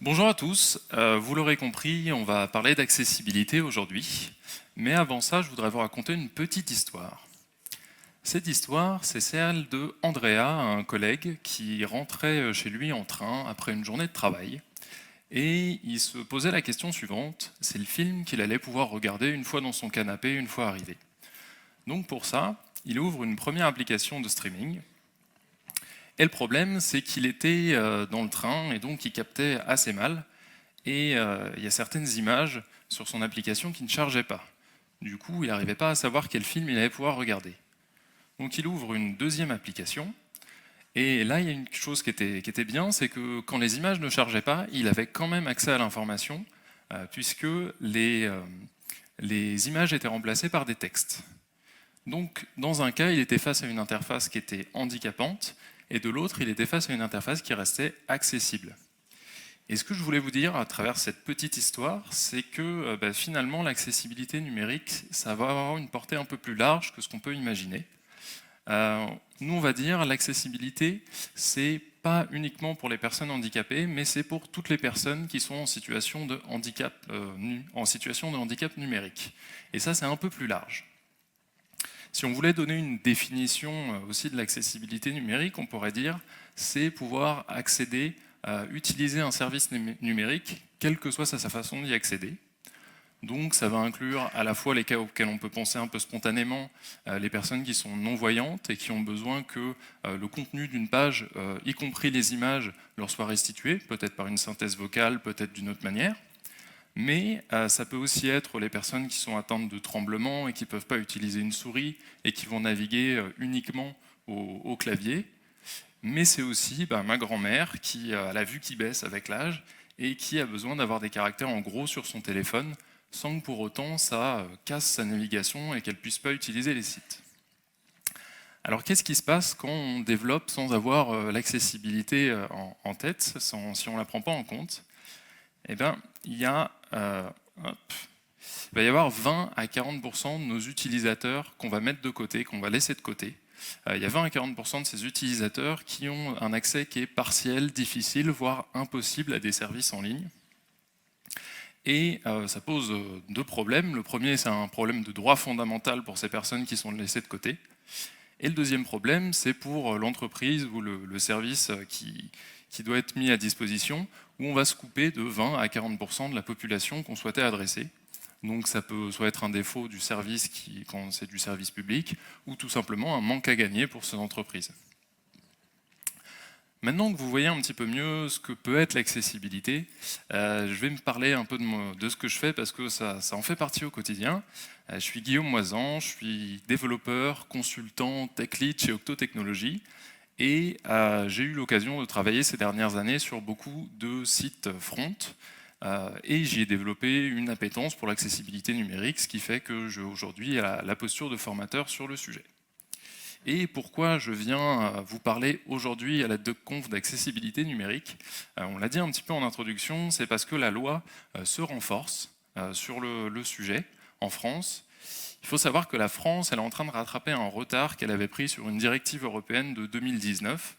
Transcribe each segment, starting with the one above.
Bonjour à tous, vous l'aurez compris, on va parler d'accessibilité aujourd'hui. Mais avant ça, je voudrais vous raconter une petite histoire. Cette histoire, c'est celle de Andrea, un collègue qui rentrait chez lui en train après une journée de travail. Et il se posait la question suivante, c'est le film qu'il allait pouvoir regarder une fois dans son canapé, une fois arrivé. Donc pour ça, il ouvre une première application de streaming. Et le problème, c'est qu'il était dans le train et donc il captait assez mal. Et il y a certaines images sur son application qui ne chargeaient pas. Du coup, il n'arrivait pas à savoir quel film il allait pouvoir regarder. Donc il ouvre une deuxième application. Et là, il y a une chose qui était bien, c'est que quand les images ne chargeaient pas, il avait quand même accès à l'information, puisque les images étaient remplacées par des textes. Donc, dans un cas, il était face à une interface qui était handicapante, et de l'autre, il était face à une interface qui restait accessible. Et ce que je voulais vous dire à travers cette petite histoire, c'est que finalement, l'accessibilité numérique, ça va avoir une portée un peu plus large que ce qu'on peut imaginer. Nous, on va dire l'accessibilité, c'est pas uniquement pour les personnes handicapées, mais c'est pour toutes les personnes qui sont en situation de handicap numérique. Et ça, c'est un peu plus large. Si on voulait donner une définition aussi de l'accessibilité numérique, on pourrait dire c'est pouvoir accéder, utiliser un service numérique, quelle que soit sa façon d'y accéder. Donc ça va inclure à la fois les cas auxquels on peut penser un peu spontanément, les personnes qui sont non-voyantes et qui ont besoin que le contenu d'une page, y compris les images, leur soit restitué, peut-être par une synthèse vocale, peut-être d'une autre manière. Mais ça peut aussi être les personnes qui sont atteintes de tremblements et qui ne peuvent pas utiliser une souris et qui vont naviguer uniquement au clavier. Mais c'est aussi ma grand-mère qui a la vue qui baisse avec l'âge et qui a besoin d'avoir des caractères en gros sur son téléphone sans que pour autant ça casse sa navigation et qu'elle ne puisse pas utiliser les sites. Alors qu'est-ce qui se passe quand on développe sans avoir l'accessibilité en tête, si on ne la prend pas en compte? Eh bien, il va y avoir 20 à 40% de nos utilisateurs qu'on va mettre de côté, qu'on va laisser de côté. Il y a 20 à 40% de ces utilisateurs qui ont un accès qui est partiel, difficile, voire impossible à des services en ligne. Et ça pose deux problèmes. Le premier, c'est un problème de droit fondamental pour ces personnes qui sont laissées de côté. Et le deuxième problème, c'est pour l'entreprise ou le service qui doit être mis à disposition, où on va se couper de 20 à 40% de la population qu'on souhaitait adresser. Donc ça peut soit être un défaut du service quand c'est du service public, ou tout simplement un manque à gagner pour ces entreprises. Maintenant que vous voyez un petit peu mieux ce que peut être l'accessibilité, je vais me parler un peu de ce que je fais parce que ça en fait partie au quotidien. Je suis Guillaume Moisan, je suis développeur, consultant, tech lead chez Octo Technologies et j'ai eu l'occasion de travailler ces dernières années sur beaucoup de sites front et j'y ai développé une appétence pour l'accessibilité numérique, ce qui fait que j'ai aujourd'hui la posture de formateur sur le sujet. Et pourquoi je viens vous parler aujourd'hui à la DocConf d'accessibilité numérique? On l'a dit un petit peu en introduction, c'est parce que la loi se renforce sur le sujet en France. Il faut savoir que la France, elle est en train de rattraper un retard qu'elle avait pris sur une directive européenne de 2019.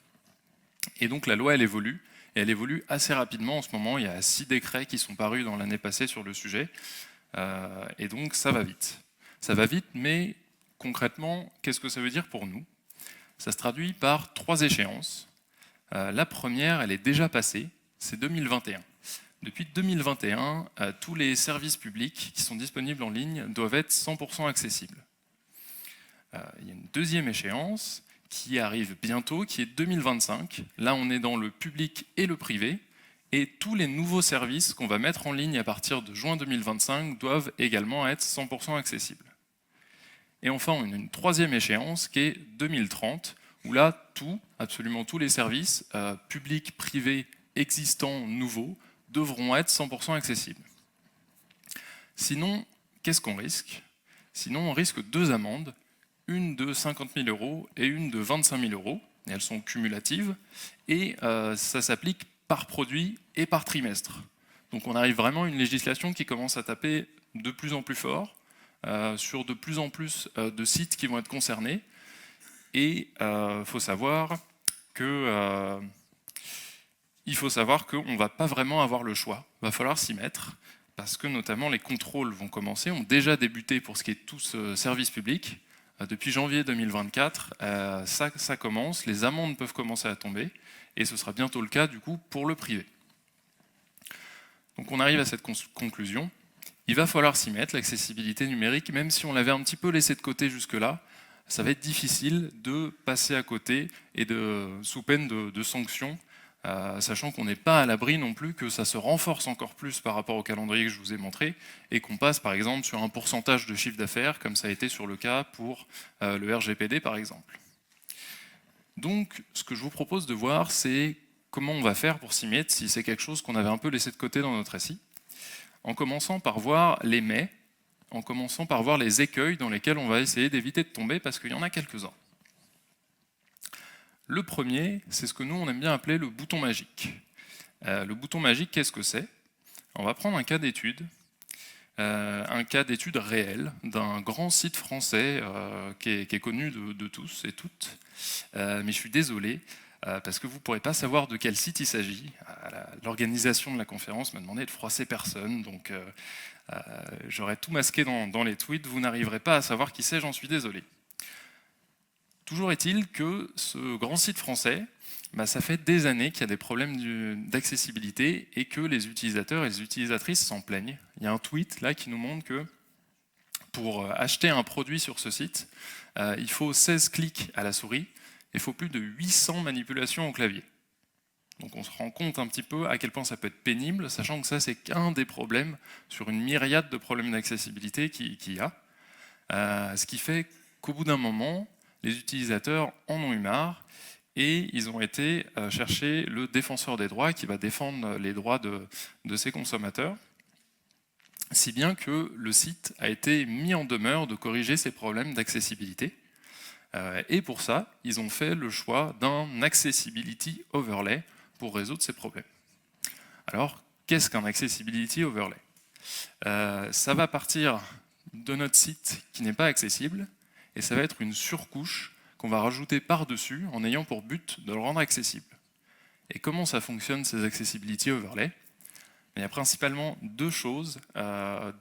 Et donc la loi, elle évolue. Et elle évolue assez rapidement en ce moment. Il y a 6 décrets qui sont parus dans l'année passée sur le sujet. Et donc ça va vite. Ça va vite, mais concrètement, qu'est-ce que ça veut dire pour nous? Ça se traduit par 3 échéances. La première, elle est déjà passée, c'est 2021. Depuis 2021, tous les services publics qui sont disponibles en ligne doivent être 100% accessibles. Il y a une deuxième échéance qui arrive bientôt, qui est 2025. Là, on est dans le public et le privé. Et tous les nouveaux services qu'on va mettre en ligne à partir de juin 2025 doivent également être 100% accessibles. Et enfin, on a une troisième échéance qui est 2030, où là, absolument tous les services, publics, privés, existants, nouveaux, devront être 100% accessibles. Sinon, qu'est-ce qu'on risque? Sinon, on risque 2 amendes, une de 50 000 € et une de 25 000 €, et elles sont cumulatives, et ça s'applique par produit et par trimestre. Donc on arrive vraiment à une législation qui commence à taper de plus en plus fort, sur de plus en plus de sites qui vont être concernés. Et il faut savoir qu'on ne va pas vraiment avoir le choix. Il va falloir s'y mettre, parce que notamment les contrôles vont commencer, ont déjà débuté pour ce qui est tout ce service public. Depuis janvier 2024, ça commence, les amendes peuvent commencer à tomber, et ce sera bientôt le cas du coup pour le privé. Donc on arrive à cette conclusion, il va falloir s'y mettre, l'accessibilité numérique, même si on l'avait un petit peu laissé de côté jusque-là, ça va être difficile de passer à côté et sous peine de sanctions, sachant qu'on n'est pas à l'abri non plus que ça se renforce encore plus par rapport au calendrier que je vous ai montré, et qu'on passe par exemple sur un pourcentage de chiffre d'affaires, comme ça a été sur le cas pour le RGPD par exemple. Donc ce que je vous propose de voir, c'est comment on va faire pour s'y mettre, si c'est quelque chose qu'on avait un peu laissé de côté dans notre récit, en commençant par voir les mais, en commençant par voir les écueils dans lesquels on va essayer d'éviter de tomber, parce qu'il y en a quelques-uns. Le premier, c'est ce que nous on aime bien appeler le bouton magique. Le bouton magique, qu'est-ce que c'est? On va prendre un cas d'étude réel d'un grand site français qui est connu de tous et toutes, mais je suis désolé, parce que vous ne pourrez pas savoir de quel site il s'agit. L'organisation de la conférence m'a demandé de froisser personne, donc j'aurais tout masqué dans les tweets, vous n'arriverez pas à savoir qui c'est, j'en suis désolé. Toujours est-il que ce grand site français, ça fait des années qu'il y a des problèmes d'accessibilité et que les utilisateurs et les utilisatrices s'en plaignent. Il y a un tweet là qui nous montre que pour acheter un produit sur ce site, il faut 16 clics à la souris, il faut plus de 800 manipulations au clavier. Donc on se rend compte un petit peu à quel point ça peut être pénible, sachant que ça c'est qu'un des problèmes sur une myriade de problèmes d'accessibilité qu'il y a. Ce qui fait qu'au bout d'un moment, les utilisateurs en ont eu marre et ils ont été chercher le défenseur des droits qui va défendre les droits de ces consommateurs, si bien que le site a été mis en demeure de corriger ces problèmes d'accessibilité. Et pour ça, ils ont fait le choix d'un accessibility overlay pour résoudre ces problèmes. Alors, qu'est-ce qu'un accessibility overlay? Ça va partir de notre site qui n'est pas accessible, et ça va être une surcouche qu'on va rajouter par-dessus en ayant pour but de le rendre accessible. Et comment ça fonctionne ces accessibility overlays? Il y a principalement deux choses,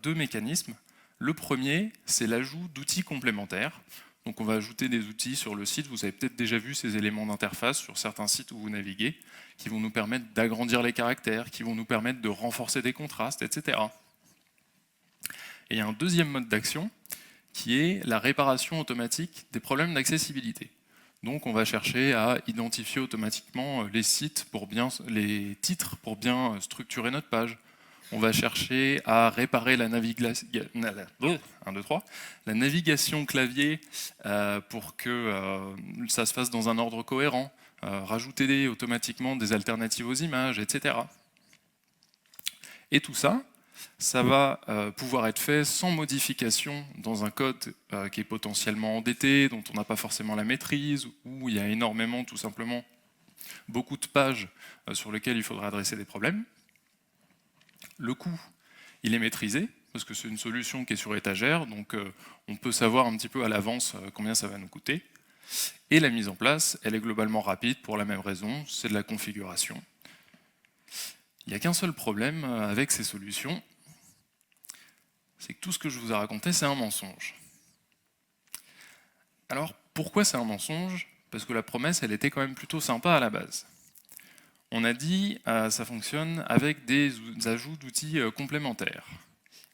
deux mécanismes. Le premier, c'est l'ajout d'outils complémentaires. Donc on va ajouter des outils sur le site, vous avez peut-être déjà vu ces éléments d'interface sur certains sites où vous naviguez, qui vont nous permettre d'agrandir les caractères, qui vont nous permettre de renforcer des contrastes, etc. Et il y a un deuxième mode d'action, qui est la réparation automatique des problèmes d'accessibilité. Donc on va chercher à identifier automatiquement les titres pour bien structurer notre page. On va chercher à réparer la navigation clavier pour que ça se fasse dans un ordre cohérent, rajouter automatiquement des alternatives aux images, etc. Et tout ça, ça va pouvoir être fait sans modification dans un code qui est potentiellement endetté, dont on n'a pas forcément la maîtrise, où il y a énormément, tout simplement, beaucoup de pages sur lesquelles il faudra adresser des problèmes. Le coût, il est maîtrisé, parce que c'est une solution qui est sur étagère, donc on peut savoir un petit peu à l'avance combien ça va nous coûter. Et la mise en place, elle est globalement rapide pour la même raison, c'est de la configuration. Il n'y a qu'un seul problème avec ces solutions, c'est que tout ce que je vous ai raconté, c'est un mensonge. Alors, pourquoi c'est un mensonge? Parce que la promesse, elle était quand même plutôt sympa à la base. On a dit ça fonctionne avec des ajouts d'outils complémentaires.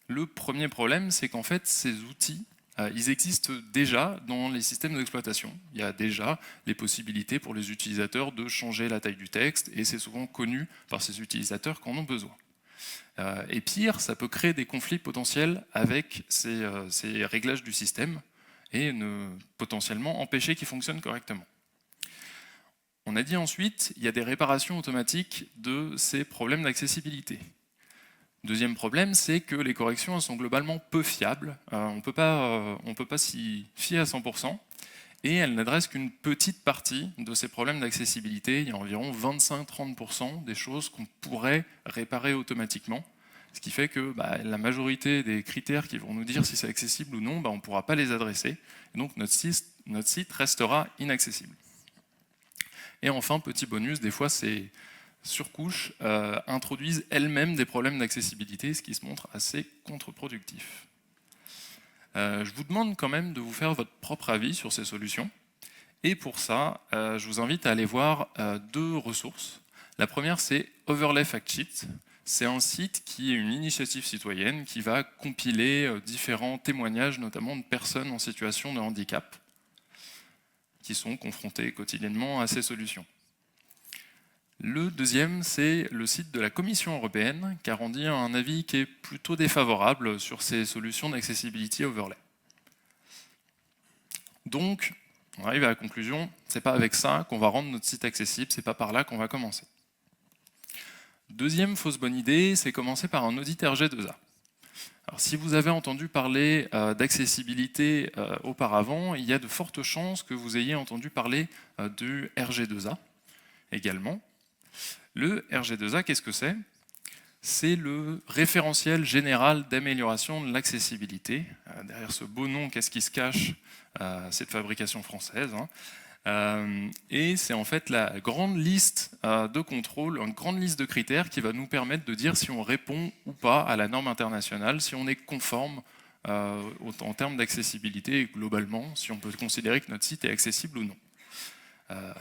Le premier problème, c'est qu'en fait, ces outils, ils existent déjà dans les systèmes d'exploitation. Il y a déjà les possibilités pour les utilisateurs de changer la taille du texte, et c'est souvent connu par ces utilisateurs qui en ont besoin. Et pire, ça peut créer des conflits potentiels avec ces réglages du système, et potentiellement empêcher qu'ils fonctionnent correctement. On a dit ensuite, il y a des réparations automatiques de ces problèmes d'accessibilité. Deuxième problème, c'est que les corrections elles sont globalement peu fiables. On ne peut pas s'y fier à 100%, et elles n'adressent qu'une petite partie de ces problèmes d'accessibilité. Il y a environ 25-30% des choses qu'on pourrait réparer automatiquement, Ce qui fait que la majorité des critères qui vont nous dire si c'est accessible ou non, on ne pourra pas les adresser. Et donc notre site restera inaccessible. Et enfin, petit bonus, des fois ces surcouches introduisent elles-mêmes des problèmes d'accessibilité, ce qui se montre assez contre-productif. Je vous demande quand même de vous faire votre propre avis sur ces solutions. Et pour ça, je vous invite à aller voir 2 ressources. La première, c'est Overlay Fact Sheet. C'est un site qui est une initiative citoyenne qui va compiler différents témoignages, notamment de personnes en situation de handicap, qui sont confrontées quotidiennement à ces solutions. Le deuxième, c'est le site de la Commission européenne, qui a rendu un avis qui est plutôt défavorable sur ces solutions d'accessibility overlay. Donc, on arrive à la conclusion, c'est pas avec ça qu'on va rendre notre site accessible, c'est pas par là qu'on va commencer. Deuxième fausse bonne idée, c'est commencer par un audit RG2A. Alors, si vous avez entendu parler d'accessibilité auparavant, il y a de fortes chances que vous ayez entendu parler du RG2A également. Le RG2A, qu'est-ce que c'est ? C'est le référentiel général d'amélioration de l'accessibilité. Derrière ce beau nom, qu'est-ce qui se cache ? C'est de fabrication française. Et c'est en fait la grande liste de contrôles, une grande liste de critères qui va nous permettre de dire si on répond ou pas à la norme internationale, si on est conforme en termes d'accessibilité et globalement, si on peut considérer que notre site est accessible ou non.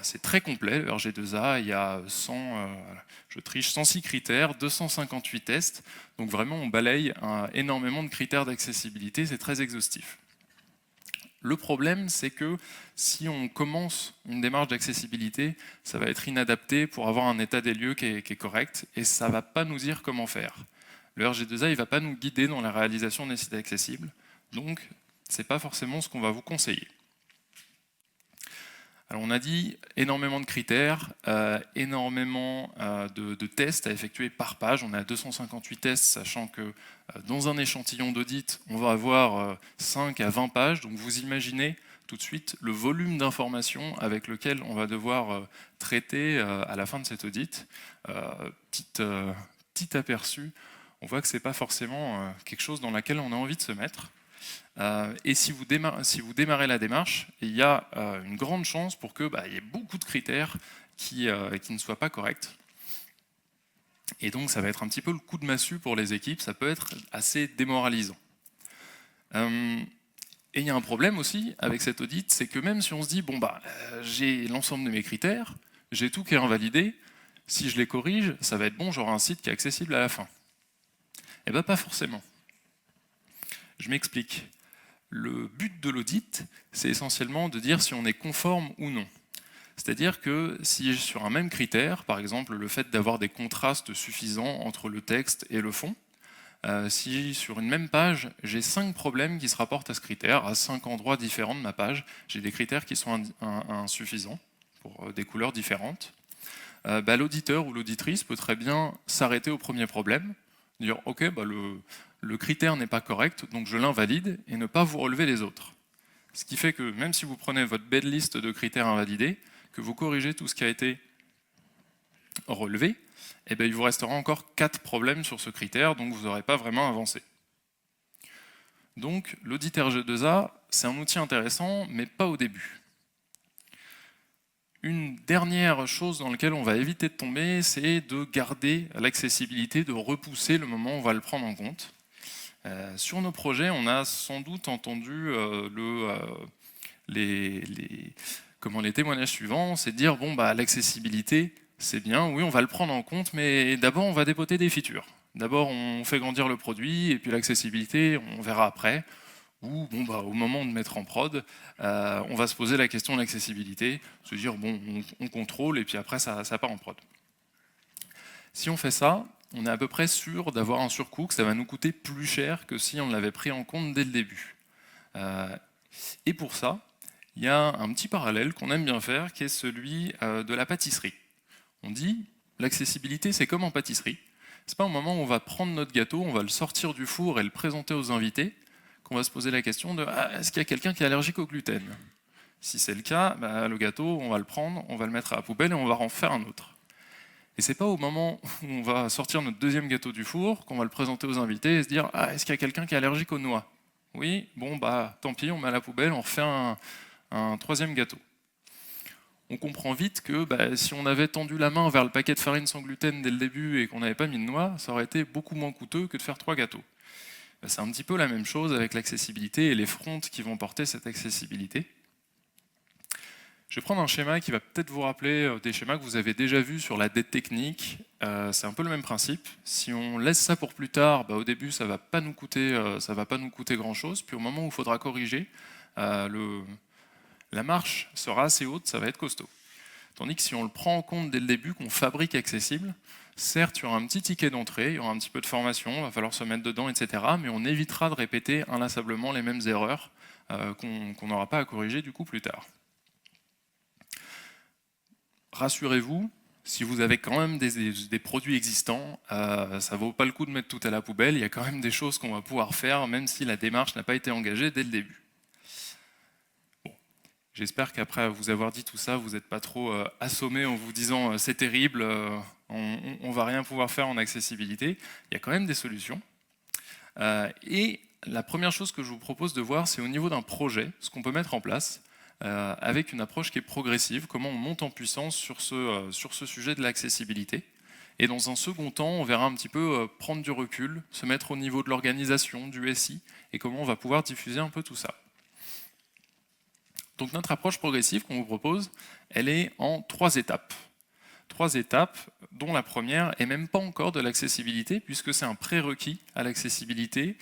C'est très complet, le RG2A, il y a 106 critères, 258 tests, donc vraiment on balaye énormément de critères d'accessibilité, c'est très exhaustif. Le problème, c'est que si on commence une démarche d'accessibilité, ça va être inadapté pour avoir un état des lieux qui est correct, et ça ne va pas nous dire comment faire. Le RG2A, il ne va pas nous guider dans la réalisation des sites accessibles, donc ce n'est pas forcément ce qu'on va vous conseiller. Alors on a dit énormément de critères, énormément de tests à effectuer par page. On a 258 tests, sachant que dans un échantillon d'audit, on va avoir 5 à 20 pages. Donc vous imaginez tout de suite le volume d'informations avec lequel on va devoir traiter à la fin de cet audit. Petit aperçu, on voit que ce n'est pas forcément quelque chose dans laquelle on a envie de se mettre. Et si vous démarrez la démarche, il y a une grande chance pour qu'il y ait beaucoup de critères qui ne soient pas corrects. Et donc ça va être un petit peu le coup de massue pour les équipes, ça peut être assez démoralisant. Et il y a un problème aussi avec cet audit, c'est que même si on se dit, j'ai l'ensemble de mes critères, j'ai tout qui est invalidé, si je les corrige, ça va être bon, j'aurai un site qui est accessible à la fin. Eh bien pas forcément. Je m'explique. Le but de l'audit, c'est essentiellement de dire si on est conforme ou non. C'est-à-dire que si sur un même critère, par exemple le fait d'avoir des contrastes suffisants entre le texte et le fond, si sur une même page, j'ai 5 problèmes qui se rapportent à ce critère, à 5 endroits différents de ma page, j'ai des critères qui sont insuffisants pour des couleurs différentes, l'auditeur ou l'auditrice peut très bien s'arrêter au premier problème, dire « ok, le critère n'est pas correct, donc je l'invalide, et ne pas vous relever les autres. » Ce qui fait que même si vous prenez votre belle liste de critères invalidés, que vous corrigez tout ce qui a été relevé, il vous restera encore 4 problèmes sur ce critère, donc vous n'aurez pas vraiment avancé. Donc l'audit RG2A, c'est un outil intéressant, mais pas au début. Une dernière chose dans laquelle on va éviter de tomber, c'est de garder l'accessibilité, de repousser le moment où on va le prendre en compte. Sur nos projets, on a sans doute entendu les témoignages suivants, c'est de dire l'accessibilité, c'est bien, oui, on va le prendre en compte, mais d'abord on va dépoter des features. D'abord on fait grandir le produit, et puis l'accessibilité, on verra après. Ou au moment de mettre en prod, on va se poser la question de l'accessibilité, se dire on contrôle, et puis après ça part en prod. Si on fait ça, on est à peu près sûr d'avoir un surcoût, que ça va nous coûter plus cher que si on l'avait pris en compte dès le début. Et pour ça, il y a un petit parallèle qu'on aime bien faire, qui est celui de la pâtisserie. On dit, l'accessibilité, c'est comme en pâtisserie. C'est pas au moment où on va prendre notre gâteau, on va le sortir du four et le présenter aux invités, qu'on va se poser la question de est-ce qu'il y a quelqu'un qui est allergique au gluten ? Si c'est le cas, le gâteau, on va le prendre, on va le mettre à la poubelle et on va en faire un autre. Et c'est pas au moment où on va sortir notre deuxième gâteau du four qu'on va le présenter aux invités et se dire ah, est-ce qu'il y a quelqu'un qui est allergique aux noix? Oui, bon bah tant pis, on met à la poubelle, on refait un troisième gâteau. On comprend vite que bah, si on avait tendu la main vers le paquet de farine sans gluten dès le début et qu'on n'avait pas mis de noix, ça aurait été beaucoup moins coûteux que de faire 3 gâteaux. C'est un petit peu la même chose avec l'accessibilité et les fronts qui vont porter cette accessibilité. Je vais prendre un schéma qui va peut-être vous rappeler des schémas que vous avez déjà vus sur la dette technique. C'est un peu le même principe. Si on laisse ça pour plus tard, bah, au début ça va pas nous coûter grand-chose. Puis au moment où il faudra corriger, la marche sera assez haute, ça va être costaud. Tandis que si on le prend en compte dès le début, qu'on fabrique accessible, certes, il y aura un petit ticket d'entrée, il y aura un petit peu de formation, il va falloir se mettre dedans, etc. Mais on évitera de répéter inlassablement les mêmes erreurs qu'on n'aura pas à corriger du coup plus tard. Rassurez-vous, si vous avez quand même des produits existants, ça ne vaut pas le coup de mettre tout à la poubelle, il y a quand même des choses qu'on va pouvoir faire, même si la démarche n'a pas été engagée dès le début. Bon. J'espère qu'après vous avoir dit tout ça, vous n'êtes pas trop assommé en vous disant c'est terrible, on ne va rien pouvoir faire en accessibilité. Il y a quand même des solutions. Et la première chose que je vous propose de voir, c'est au niveau d'un projet, ce qu'on peut mettre en place, avec une approche qui est progressive, comment on monte en puissance sur ce sujet de l'accessibilité. Et dans un second temps, on verra un petit peu prendre du recul, se mettre au niveau de l'organisation, du SI, et comment on va pouvoir diffuser un peu tout ça. Donc notre approche progressive qu'on vous propose, elle est en 3 étapes. 3 étapes, dont la première est même pas encore de l'accessibilité, puisque c'est un prérequis à l'accessibilité,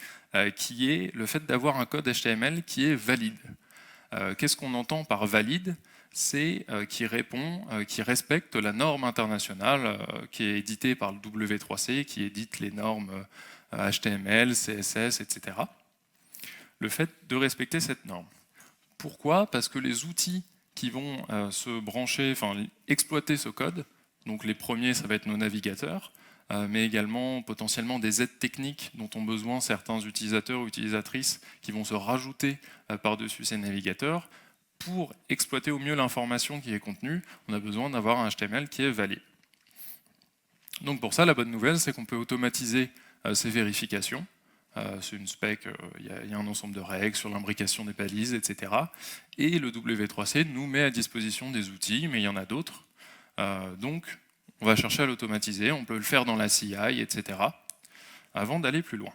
qui est le fait d'avoir un code HTML qui est valide. Qu'est-ce qu'on entend par valide? C'est qui répond, qui respecte la norme internationale qui est éditée par le W3C, qui édite les normes HTML, CSS, etc. Le fait de respecter cette norme. Pourquoi? Parce que les outils qui vont se brancher, enfin exploiter ce code, donc les premiers, ça va être nos navigateurs, mais également potentiellement des aides techniques dont ont besoin certains utilisateurs ou utilisatrices qui vont se rajouter par-dessus ces navigateurs. Pour exploiter au mieux l'information qui est contenue, on a besoin d'avoir un HTML qui est valide. Donc pour ça, la bonne nouvelle, c'est qu'on peut automatiser ces vérifications. C'est une spec, il y a un ensemble de règles sur l'imbrication des balises, etc. Et le W3C nous met à disposition des outils, mais il y en a d'autres. Donc, on va chercher à l'automatiser, on peut le faire dans la CI, etc. avant d'aller plus loin.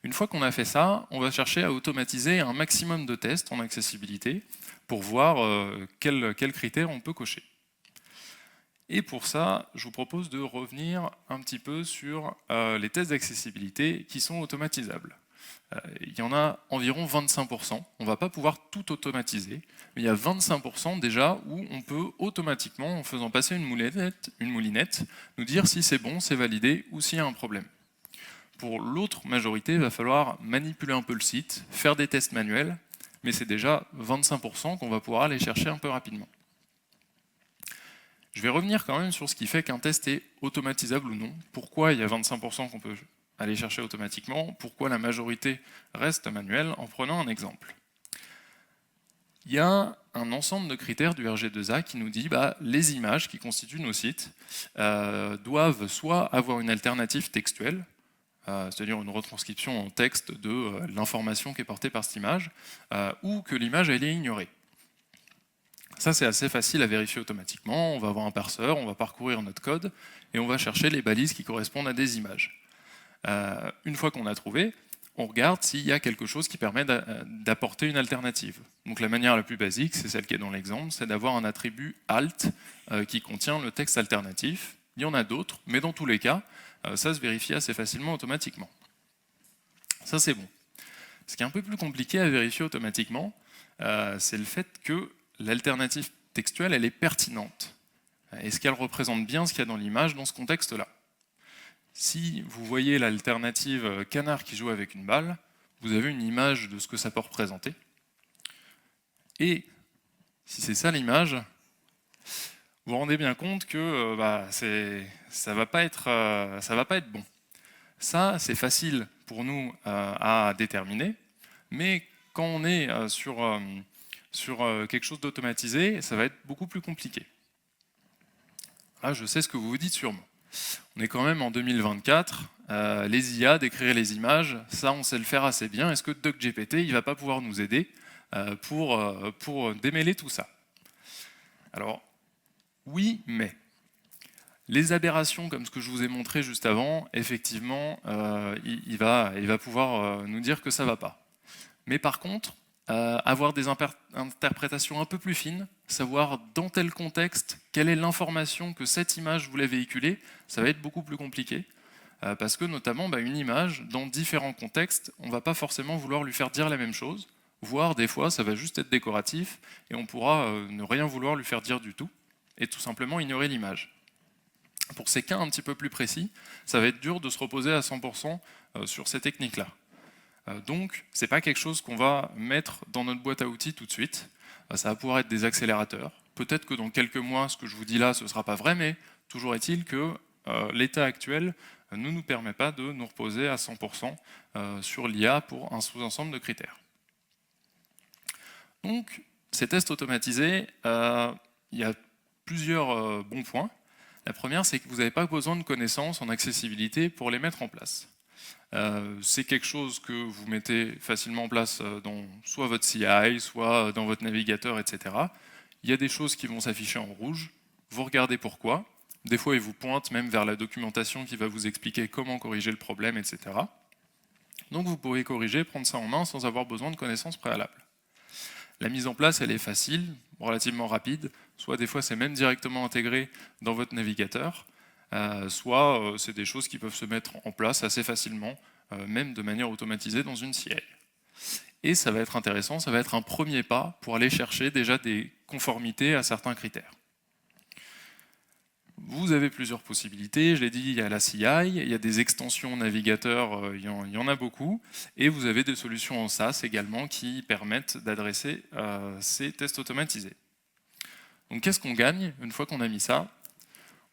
Une fois qu'on a fait ça, on va chercher à automatiser un maximum de tests en accessibilité pour voir quels critères on peut cocher. Et pour ça, je vous propose de revenir un petit peu sur les tests d'accessibilité qui sont automatisables. Il y en a environ 25%. On ne va pas pouvoir tout automatiser, mais il y a 25% déjà où on peut automatiquement, en faisant passer une moulinette, nous dire si c'est bon, c'est validé ou s'il y a un problème. Pour l'autre majorité, il va falloir manipuler un peu le site, faire des tests manuels, mais c'est déjà 25% qu'on va pouvoir aller chercher un peu rapidement. Je vais revenir quand même sur ce qui fait qu'un test est automatisable ou non. Pourquoi il y a 25% qu'on peut aller chercher automatiquement, pourquoi la majorité reste manuelle, en prenant un exemple. Il y a un ensemble de critères du RG2A qui nous dit bah, les images qui constituent nos sites doivent soit avoir une alternative textuelle, c'est-à-dire une retranscription en texte de l'information qui est portée par cette image, ou que l'image elle est ignorée. Ça, c'est assez facile à vérifier automatiquement. On va avoir un parseur, on va parcourir notre code, et on va chercher les balises qui correspondent à des images. Une fois qu'on a trouvé, on regarde s'il y a quelque chose qui permet d'apporter une alternative. Donc la manière la plus basique, c'est celle qui est dans l'exemple, c'est d'avoir un attribut alt qui contient le texte alternatif. Il y en a d'autres, mais dans tous les cas, ça se vérifie assez facilement automatiquement. Ça, c'est bon. Ce qui est un peu plus compliqué à vérifier automatiquement, c'est le fait que l'alternative textuelle, elle est pertinente. Est-ce qu'elle représente bien ce qu'il y a dans l'image dans ce contexte-là? Si vous voyez l'alternative canard qui joue avec une balle, vous avez une image de ce que ça peut représenter. Et si c'est ça l'image, vous vous rendez bien compte que ça va pas être bon. Ça, c'est facile pour nous à déterminer, mais quand on est sur quelque chose d'automatisé, ça va être beaucoup plus compliqué. Ah, je sais ce que vous vous dites sûrement. On est quand même en 2024, les IA, décrire les images, ça on sait le faire assez bien. Est-ce que DuckGPT, il va pas pouvoir nous aider pour démêler tout ça? Alors, oui, mais les aberrations, comme ce que je vous ai montré juste avant, effectivement, il va pouvoir nous dire que ça ne va pas. Mais par contre, avoir des interprétations un peu plus fines, savoir dans tel contexte quelle est l'information que cette image voulait véhiculer, ça va être beaucoup plus compliqué. Parce que notamment, une image, dans différents contextes, on ne va pas forcément vouloir lui faire dire la même chose, voire des fois, ça va juste être décoratif, et on pourra ne rien vouloir lui faire dire du tout, et tout simplement ignorer l'image. Pour ces cas un petit peu plus précis, ça va être dur de se reposer à 100% sur ces techniques-là. Donc, ce n'est pas quelque chose qu'on va mettre dans notre boîte à outils tout de suite. Ça va pouvoir être des accélérateurs. Peut-être que dans quelques mois, ce que je vous dis là, ce ne sera pas vrai, mais toujours est-il que l'état actuel ne nous permet pas de nous reposer à 100% sur l'IA pour un sous-ensemble de critères. Donc, ces tests automatisés, il y a plusieurs bons points. La première, c'est que vous n'avez pas besoin de connaissances en accessibilité pour les mettre en place. C'est quelque chose que vous mettez facilement en place dans soit votre CI, soit dans votre navigateur, etc. Il y a des choses qui vont s'afficher en rouge, vous regardez pourquoi. Des fois, ils vous pointent même vers la documentation qui va vous expliquer comment corriger le problème, etc. Donc vous pouvez corriger, prendre ça en main sans avoir besoin de connaissances préalables. La mise en place, elle est facile, relativement rapide, soit des fois c'est même directement intégré dans votre navigateur, soit c'est des choses qui peuvent se mettre en place assez facilement, même de manière automatisée dans une CI. Et ça va être intéressant, ça va être un premier pas pour aller chercher déjà des conformités à certains critères. Vous avez plusieurs possibilités, je l'ai dit, il y a la CI, il y a des extensions navigateurs, il y en a beaucoup, et vous avez des solutions en SaaS également qui permettent d'adresser ces tests automatisés. Donc qu'est-ce qu'on gagne une fois qu'on a mis ça?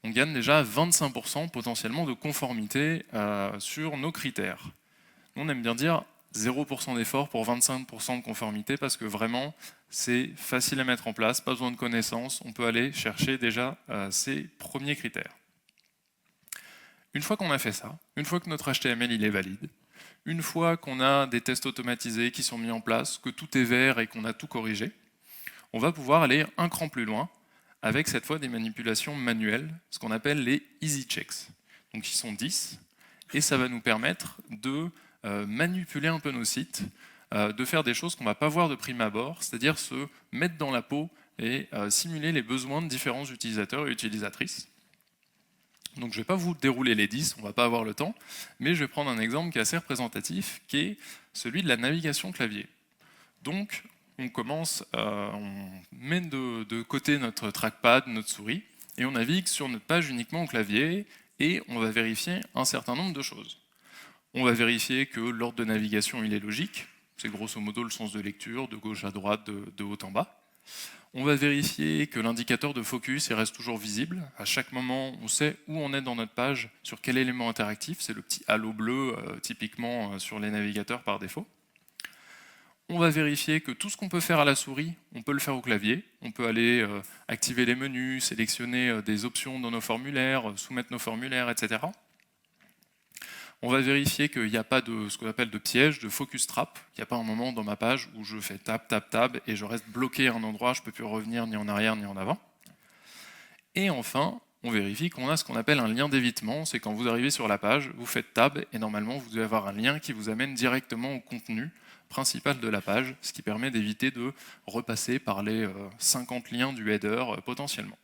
On gagne déjà 25% potentiellement de conformité sur nos critères. On aime bien dire 0% d'effort pour 25% de conformité parce que vraiment c'est facile à mettre en place, pas besoin de connaissances, on peut aller chercher déjà ces premiers critères. Une fois qu'on a fait ça, une fois que notre HTML il est valide, une fois qu'on a des tests automatisés qui sont mis en place, que tout est vert et qu'on a tout corrigé, on va pouvoir aller un cran plus loin avec cette fois des manipulations manuelles, ce qu'on appelle les easy checks. Donc ils sont 10, et ça va nous permettre de manipuler un peu nos sites, de faire des choses qu'on ne va pas voir de prime abord, c'est-à-dire se mettre dans la peau et simuler les besoins de différents utilisateurs et utilisatrices. Donc je ne vais pas vous dérouler les 10, on ne va pas avoir le temps, mais je vais prendre un exemple qui est assez représentatif, qui est celui de la navigation clavier. Donc on commence, on met de côté notre trackpad, notre souris, et on navigue sur notre page uniquement au clavier, et on va vérifier un certain nombre de choses. On va vérifier que l'ordre de navigation il est logique, c'est grosso modo le sens de lecture, de gauche à droite, de haut en bas. On va vérifier que l'indicateur de focus il reste toujours visible. À chaque moment, on sait où on est dans notre page, sur quel élément interactif, c'est le petit halo bleu typiquement sur les navigateurs par défaut. On va vérifier que tout ce qu'on peut faire à la souris, on peut le faire au clavier. On peut aller activer les menus, sélectionner des options dans nos formulaires, soumettre nos formulaires, etc. On va vérifier qu'il n'y a pas de ce qu'on appelle de piège, de focus trap. Il n'y a pas un moment dans ma page où je fais tab, tab, tab et je reste bloqué à un endroit, je ne peux plus revenir ni en arrière ni en avant. Et enfin, on vérifie qu'on a ce qu'on appelle un lien d'évitement. C'est quand vous arrivez sur la page, vous faites tab et normalement vous devez avoir un lien qui vous amène directement au contenu principal de la page, ce qui permet d'éviter de repasser par les 50 liens du header potentiellement.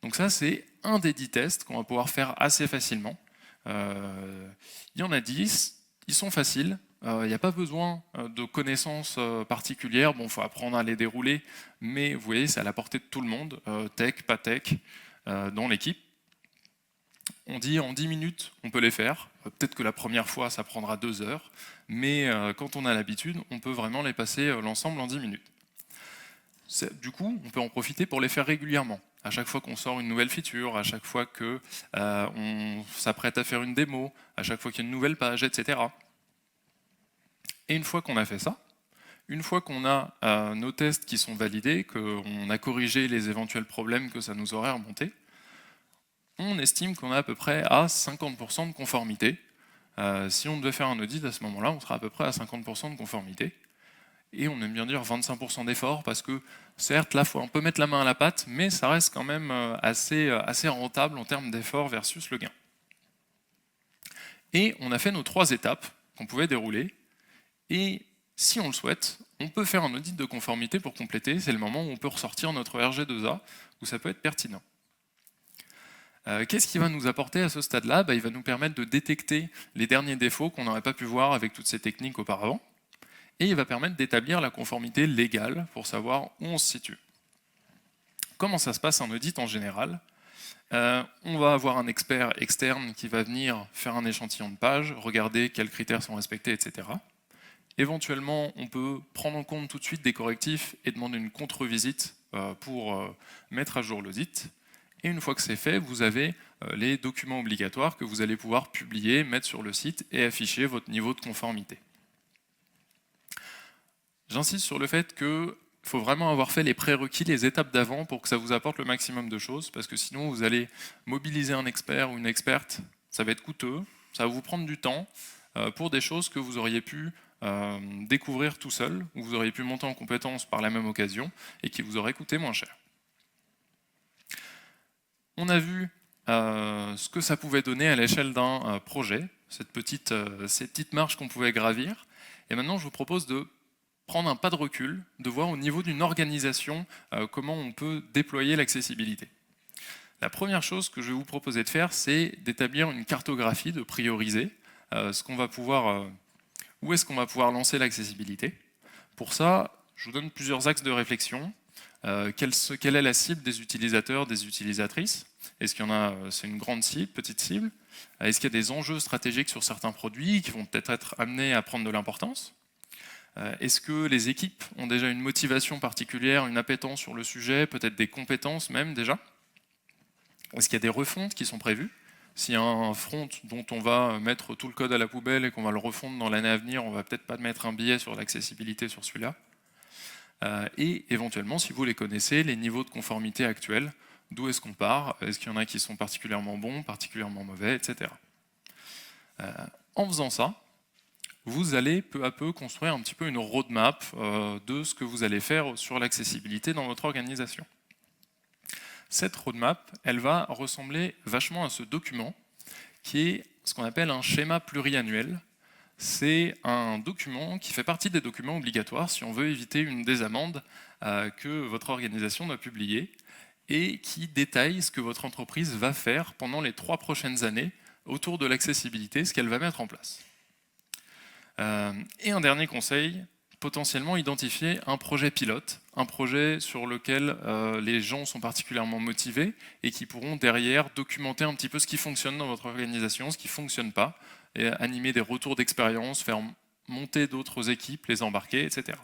Donc ça, c'est un des 10 tests qu'on va pouvoir faire assez facilement. Il y en a 10, ils sont faciles, il n'y a pas besoin de connaissances particulières, bon, il faut apprendre à les dérouler, mais vous voyez, c'est à la portée de tout le monde, tech, pas tech, dans l'équipe. On dit en 10 minutes, on peut les faire, peut-être que la première fois, ça prendra 2 heures, mais quand on a l'habitude, on peut vraiment les passer l'ensemble en 10 minutes. Du coup, on peut en profiter pour les faire régulièrement. À chaque fois qu'on sort une nouvelle feature, à chaque fois qu'on s'apprête à faire une démo, à chaque fois qu'il y a une nouvelle page, etc. Et une fois qu'on a fait ça, une fois qu'on a nos tests qui sont validés, qu'on a corrigé les éventuels problèmes que ça nous aurait remontés, on estime qu'on est à peu près à 50% de conformité. Si on devait faire un audit à ce moment-là, on sera à peu près à 50% de conformité. Et on aime bien dire 25% d'effort, parce que certes, là, il faut un peu mettre la main à la pâte, mais ça reste quand même assez rentable en termes d'effort versus le gain. Et on a fait nos 3 étapes qu'on pouvait dérouler, et si on le souhaite, on peut faire un audit de conformité pour compléter, c'est le moment où on peut ressortir notre RG2A, où ça peut être pertinent. Qu'est-ce qui va nous apporter à ce stade-là? Il va nous permettre de détecter les derniers défauts qu'on n'aurait pas pu voir avec toutes ces techniques auparavant, et il va permettre d'établir la conformité légale pour savoir où on se situe. Comment ça se passe un audit en général? On va avoir un expert externe qui va venir faire un échantillon de pages, regarder quels critères sont respectés, etc. Éventuellement, on peut prendre en compte tout de suite des correctifs et demander une contre-visite pour mettre à jour l'audit. Et une fois que c'est fait, vous avez les documents obligatoires que vous allez pouvoir publier, mettre sur le site et afficher votre niveau de conformité. J'insiste sur le fait qu'il faut vraiment avoir fait les prérequis, les étapes d'avant pour que ça vous apporte le maximum de choses, parce que sinon vous allez mobiliser un expert ou une experte, ça va être coûteux, ça va vous prendre du temps pour des choses que vous auriez pu découvrir tout seul, ou vous auriez pu monter en compétence par la même occasion, et qui vous auraient coûté moins cher. On a vu ce que ça pouvait donner à l'échelle d'un projet, ces petites marches qu'on pouvait gravir, et maintenant je vous propose de prendre un pas de recul, de voir au niveau d'une organisation comment on peut déployer l'accessibilité. La première chose que je vais vous proposer de faire, c'est d'établir une cartographie, de prioriser où est-ce qu'on va pouvoir lancer l'accessibilité. Pour ça, je vous donne plusieurs axes de réflexion. Quelle est la cible des utilisateurs, des utilisatrices? Est-ce qu'il y en a, c'est une grande cible, petite cible? Est-ce qu'il y a des enjeux stratégiques sur certains produits qui vont peut-être être amenés à prendre de l'importance? Est-ce que les équipes ont déjà une motivation particulière, une appétence sur le sujet, peut-être des compétences même déjà? Est-ce qu'il y a des refontes qui sont prévues? S'il y a un front dont on va mettre tout le code à la poubelle et qu'on va le refondre dans l'année à venir, on va peut-être pas mettre un billet sur l'accessibilité sur celui-là. Et éventuellement, si vous les connaissez, les niveaux de conformité actuels, d'où est-ce qu'on part? Est-ce qu'il y en a qui sont particulièrement bons, particulièrement mauvais, etc. En faisant ça, vous allez peu à peu construire un petit peu une roadmap de ce que vous allez faire sur l'accessibilité dans votre organisation. Cette roadmap, elle va ressembler vachement à ce document qui est ce qu'on appelle un schéma pluriannuel. C'est un document qui fait partie des documents obligatoires si on veut éviter une des amendes que votre organisation doit publier et qui détaille ce que votre entreprise va faire pendant les 3 prochaines années autour de l'accessibilité, ce qu'elle va mettre en place. Et un dernier conseil, potentiellement identifier un projet pilote, un projet sur lequel les gens sont particulièrement motivés et qui pourront derrière documenter un petit peu ce qui fonctionne dans votre organisation, ce qui ne fonctionne pas, et animer des retours d'expérience, faire monter d'autres équipes, les embarquer, etc.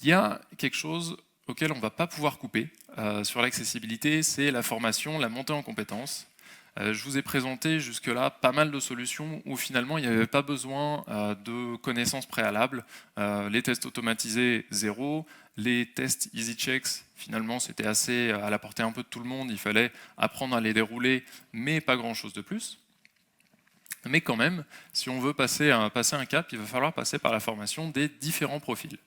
Il y a quelque chose auquel on ne va pas pouvoir couper sur l'accessibilité, c'est la formation, la montée en compétences. Je vous ai présenté jusque-là pas mal de solutions où finalement il n'y avait pas besoin de connaissances préalables. Les tests automatisés, 0. Les tests EasyChecks, finalement c'était assez à la portée un peu de tout le monde, il fallait apprendre à les dérouler, mais pas grand-chose de plus. Mais quand même, si on veut passer un cap, il va falloir passer par la formation des différents profils.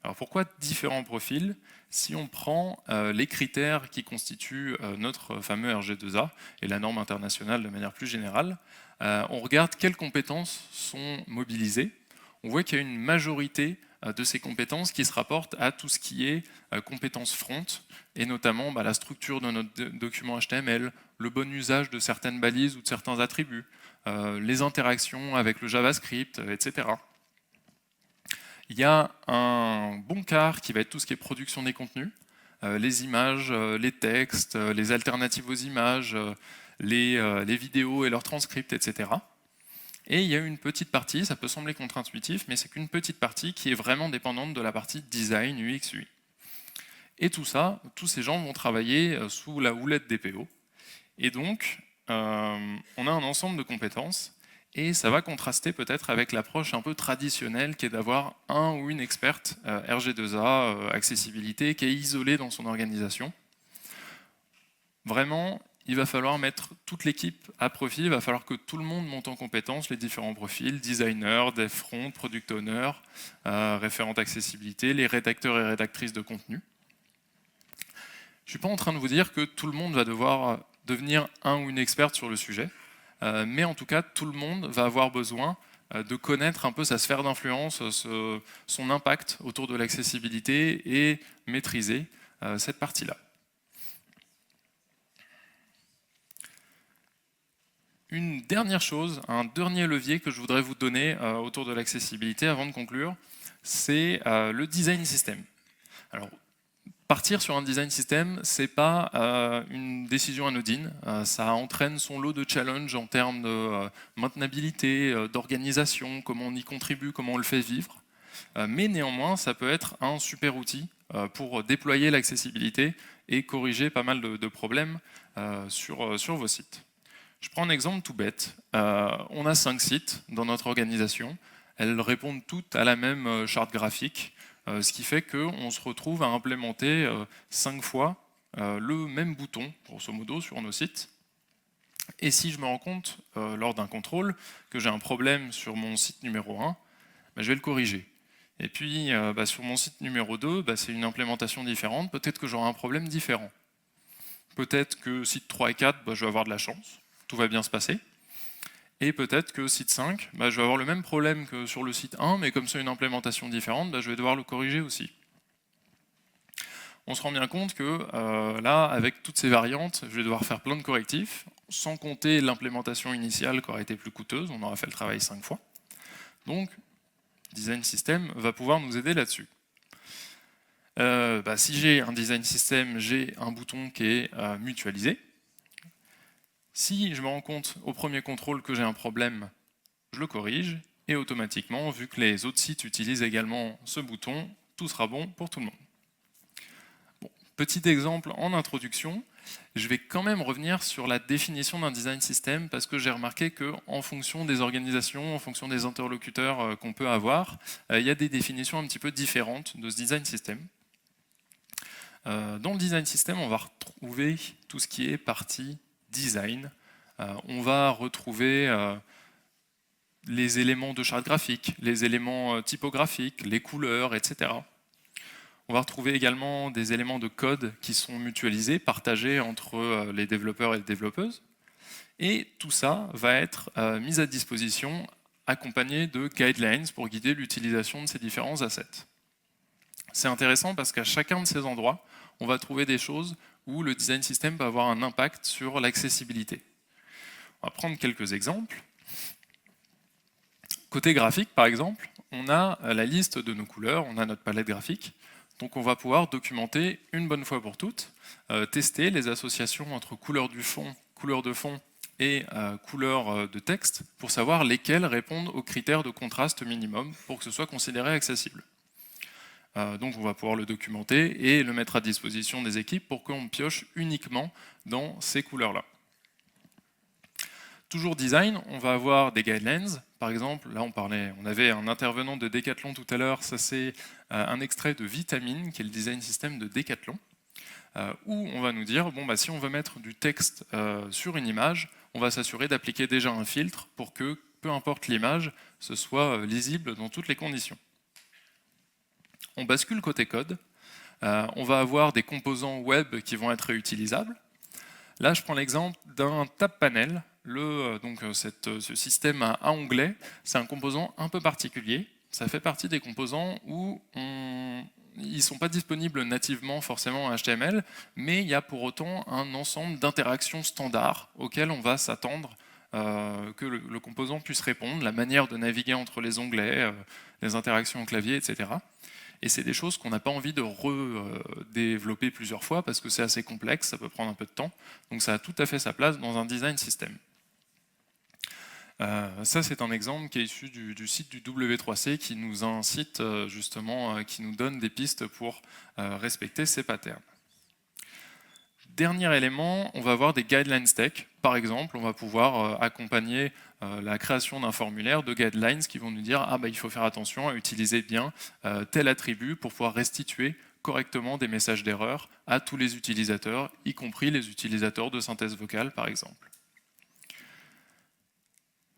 Alors pourquoi différents profils? Si on prend les critères qui constituent notre fameux RG2A et la norme internationale de manière plus générale, on regarde quelles compétences sont mobilisées. On voit qu'il y a une majorité de ces compétences qui se rapportent à tout ce qui est compétences front, et notamment la structure de notre document HTML, le bon usage de certaines balises ou de certains attributs, les interactions avec le JavaScript, etc. Il y a un bon quart qui va être tout ce qui est production des contenus, les images, les textes, les alternatives aux images, les vidéos et leurs transcripts, etc. Et il y a une petite partie, ça peut sembler contre-intuitif, mais c'est qu'une petite partie qui est vraiment dépendante de la partie design, UX, UI. Et tout ça, tous ces gens vont travailler sous la houlette des PO. Et donc, on a un ensemble de compétences. Et ça va contraster peut-être avec l'approche un peu traditionnelle qui est d'avoir un ou une experte RG2A, accessibilité, qui est isolée dans son organisation. Vraiment, il va falloir mettre toute l'équipe à profit, il va falloir que tout le monde monte en compétence, les différents profils, designer, dev front, product owner, référent accessibilité, les rédacteurs et rédactrices de contenu. Je ne suis pas en train de vous dire que tout le monde va devoir devenir un ou une experte sur le sujet, mais en tout cas, tout le monde va avoir besoin de connaître un peu sa sphère d'influence, son impact autour de l'accessibilité et maîtriser cette partie-là. Une dernière chose, un dernier levier que je voudrais vous donner autour de l'accessibilité avant de conclure, c'est le design system. Alors, partir sur un design system, ce n'est pas une décision anodine, ça entraîne son lot de challenges en termes de maintenabilité, d'organisation, comment on y contribue, comment on le fait vivre, mais néanmoins, ça peut être un super outil pour déployer l'accessibilité et corriger pas mal de problèmes sur vos sites. Je prends un exemple tout bête. On a 5 sites dans notre organisation. Elles répondent toutes à la même charte graphique, ce qui fait qu'on se retrouve à implémenter 5 fois le même bouton, grosso modo, sur nos sites. Et si je me rends compte, lors d'un contrôle, que j'ai un problème sur mon site numéro 1, je vais le corriger. Et puis, sur mon site numéro 2, c'est une implémentation différente. Peut-être que j'aurai un problème différent. Peut-être que site 3 et 4, je vais avoir de la chance. Tout va bien se passer. Et peut-être que site 5, je vais avoir le même problème que sur le site 1, mais comme c'est une implémentation différente, je vais devoir le corriger aussi. On se rend bien compte que là, avec toutes ces variantes, je vais devoir faire plein de correctifs, sans compter l'implémentation initiale qui aurait été plus coûteuse, on aura fait le travail 5 fois. Donc, Design System va pouvoir nous aider là-dessus. Si j'ai un Design System, j'ai un bouton qui est mutualisé. Si je me rends compte au premier contrôle que j'ai un problème, je le corrige, et automatiquement, vu que les autres sites utilisent également ce bouton, tout sera bon pour tout le monde. Bon, petit exemple en introduction, je vais quand même revenir sur la définition d'un design system, parce que j'ai remarqué qu'en fonction des organisations, en fonction des interlocuteurs qu'on peut avoir, il y a des définitions un petit peu différentes de ce design system. Dans le design system, on va retrouver tout ce qui est partie design. On va retrouver les éléments de charte graphique, les éléments typographiques, les couleurs, etc. On va retrouver également des éléments de code qui sont mutualisés, partagés entre les développeurs et les développeuses. Et tout ça va être mis à disposition, accompagné de guidelines pour guider l'utilisation de ces différents assets. C'est intéressant parce qu'à chacun de ces endroits, on va trouver des choses où le design system va avoir un impact sur l'accessibilité. On va prendre quelques exemples. Côté graphique, par exemple, on a la liste de nos couleurs, on a notre palette graphique, donc on va pouvoir documenter une bonne fois pour toutes, tester les associations entre couleur de fond et couleur de texte pour savoir lesquelles répondent aux critères de contraste minimum pour que ce soit considéré accessible. Donc on va pouvoir le documenter et le mettre à disposition des équipes pour qu'on pioche uniquement dans ces couleurs-là. Toujours design, on va avoir des guidelines. Par exemple, là on avait un intervenant de Decathlon tout à l'heure, ça c'est un extrait de Vitamine, qui est le design system de Decathlon, où on va nous dire, si on veut mettre du texte sur une image, on va s'assurer d'appliquer déjà un filtre pour que, peu importe l'image, ce soit lisible dans toutes les conditions. On bascule côté code, on va avoir des composants web qui vont être réutilisables. Là, je prends l'exemple d'un tab panel. Ce système à onglets, c'est un composant un peu particulier. Ça fait partie des composants où ils ne sont pas disponibles nativement forcément en HTML, mais il y a pour autant un ensemble d'interactions standards auxquelles on va s'attendre que le composant puisse répondre, la manière de naviguer entre les onglets, les interactions au clavier, etc. Et c'est des choses qu'on n'a pas envie de redévelopper plusieurs fois parce que c'est assez complexe, ça peut prendre un peu de temps. Donc ça a tout à fait sa place dans un design system. Ça, c'est un exemple qui est issu du site du W3C qui nous incite justement, qui nous donne des pistes pour respecter ces patterns. Dernier élément, on va avoir des guidelines tech. Par exemple, on va pouvoir accompagner la création d'un formulaire de guidelines qui vont nous dire il faut faire attention à utiliser bien tel attribut pour pouvoir restituer correctement des messages d'erreur à tous les utilisateurs, y compris les utilisateurs de synthèse vocale par exemple.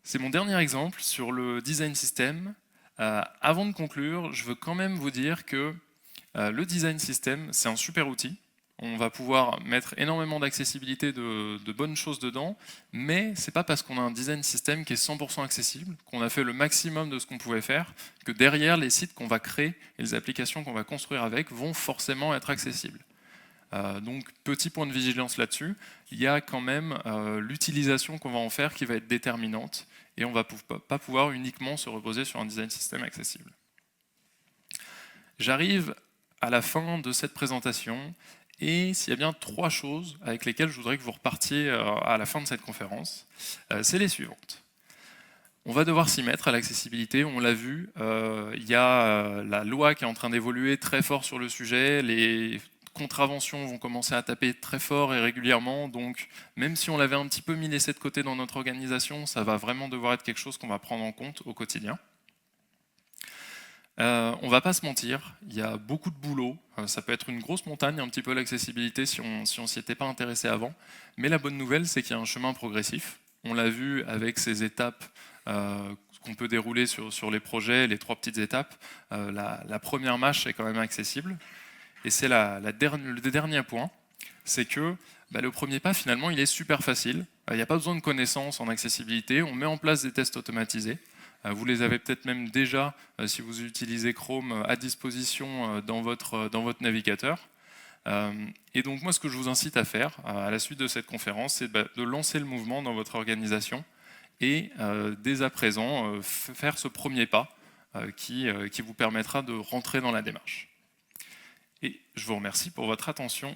C'est mon dernier exemple sur le design system. Avant de conclure, je veux quand même vous dire que le design system, c'est un super outil. On va pouvoir mettre énormément d'accessibilité, de bonnes choses dedans, mais c'est pas parce qu'on a un design system qui est 100% accessible, qu'on a fait le maximum de ce qu'on pouvait faire, que derrière les sites qu'on va créer et les applications qu'on va construire avec vont forcément être accessibles. Donc petit point de vigilance là-dessus, il y a quand même l'utilisation qu'on va en faire qui va être déterminante, et on ne va pas pouvoir uniquement se reposer sur un design system accessible. J'arrive à la fin de cette présentation, et s'il y a bien 3 choses avec lesquelles je voudrais que vous repartiez à la fin de cette conférence, c'est les suivantes. On va devoir s'y mettre à l'accessibilité, on l'a vu, il y a la loi qui est en train d'évoluer très fort sur le sujet, les contraventions vont commencer à taper très fort et régulièrement, donc même si on l'avait un petit peu mis laissé de côté dans notre organisation, ça va vraiment devoir être quelque chose qu'on va prendre en compte au quotidien. On va pas se mentir, il y a beaucoup de boulot, ça peut être une grosse montagne un petit peu l'accessibilité si on s'y était pas intéressé avant, mais la bonne nouvelle c'est qu'il y a un chemin progressif, on l'a vu avec ces étapes qu'on peut dérouler sur les projets, les 3 petites étapes, la première marche est quand même accessible, et c'est le dernier point, c'est que le premier pas finalement il est super facile, il n'y a pas besoin de connaissances en accessibilité, on met en place des tests automatisés. Vous les avez peut-être même déjà, si vous utilisez Chrome, à disposition dans votre navigateur. Et donc moi, ce que je vous incite à faire, à la suite de cette conférence, c'est de lancer le mouvement dans votre organisation et dès à présent, faire ce premier pas qui vous permettra de rentrer dans la démarche. Et je vous remercie pour votre attention.